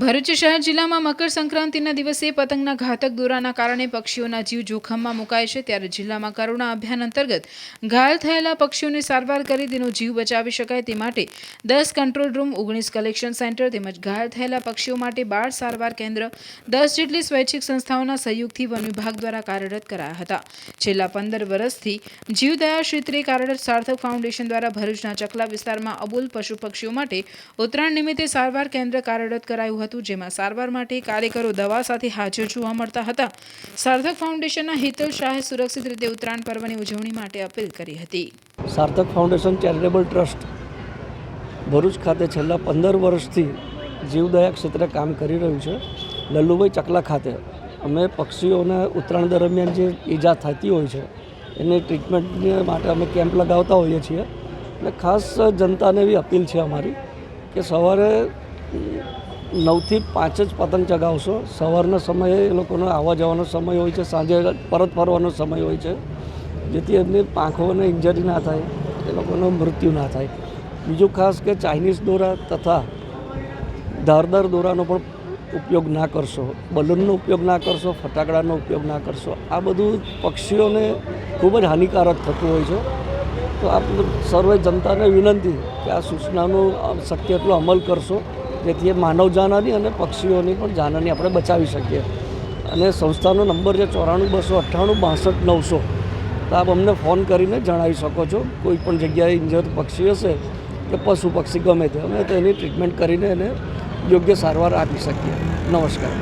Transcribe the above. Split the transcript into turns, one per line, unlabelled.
ભરૂચ શહેર જિલ્લામાં મકર સંક્રાંતિના દિવસે પતંગના ઘાતક દોરાના કારણે પક્ષીઓના જીવ જોખમમાં મુકાય છે, ત્યારે જિલ્લામાં કરુણા અભિયાન અંતર્ગત ઘાયલ થયેલા પક્ષીઓને સારવાર કરી તેનો જીવ બચાવી શકાય તે માટે 10 કંટ્રોલ રૂમ, 19 કલેક્શન સેન્ટર તેમજ ઘાયલ થયેલા પક્ષીઓ માટે બાળ સારવાર કેન્દ્ર 10 જેટલી સ્વૈચ્છિક સંસ્થાઓના સહયોગથી વન વિભાગ દ્વારા કાર્યરત કરાયા હતા। છેલ્લા 15 વર્ષથી જીવદયા ક્ષેત્રે કાર્યરત સાર્થક ફાઉન્ડેશન દ્વારા ભરૂચના ચકલા વિસ્તારમાં અબોલ પશુ પક્ષીઓ માટે ઉત્તરાયણ નિમિત્તે સારવાર કેન્દ્ર કાર્યરત કરાયું હતું, જેમાં સારવાર માટે કાર્યકરો દવા સાથે હાજર જોવા મળતા હતા। સાર્થક ફાઉન્ડેશનના હિતલ શાહે સુરક્ષિત રીતે ઉત્તરાયણ પર્વની ઉજવણી માટે અપીલ કરી હતી।
સાર્થક ફાઉન્ડેશન ચેરિટેબલ ટ્રસ્ટ ભરૂચ ખાતે છેલ્લા 15 વર્ષથી જીવદયા ક્ષેત્રે કામ કરી રહ્યું છે। લલ્લુભાઈ ચકલા ખાતે અમે પક્ષીઓને ઉત્તરાયણ દરમિયાન જે ઈજા થતી હોય છે એની ટ્રીટમેન્ટ માટે અમે કેમ્પ લગાવતા હોઈએ છીએ અને ખાસ જનતાને એવી અપીલ છે અમારી કે સવારે 9 થી 5 જ પતંગ ચગાવશો। સવારના સમયે એ લોકોનો આવવા જવાનો સમય હોય છે, સાંજે પરત ફરવાનો સમય હોય છે, જેથી એમની પાંખોને ઇન્જરી ના થાય, એ લોકોનું મૃત્યુ ના થાય। બીજું ખાસ કે ચાઇનીઝ દોરા તથા ધારદાર દોરાનો પણ ઉપયોગ ના કરશો, બલૂનનો ઉપયોગ ના કરશો, ફટાકડાનો ઉપયોગ ના કરશો। આ બધું પક્ષીઓને ખૂબ જ હાનિકારક થતું હોય છે। તો આપ સર્વે જનતાને વિનંતી કે આ સૂચનાનો શક્ય એટલો અમલ કરશો, જેથી એ માનવ જાનહાની અને પક્ષીઓની પણ જાનહાની આપણે બચાવી શકીએ। અને સંસ્થાનો નંબર છે 94 298 62 900। તો આપ અમને ફોન કરીને જણાવી શકો છો કોઈ પણ જગ્યાએ ઇન્જર પક્ષી હશે કે પશુ પક્ષી ગમે તે, અમે તેની ટ્રીટમેન્ટ કરીને એને યોગ્ય સારવાર આપી શકીએ। નમસ્કાર।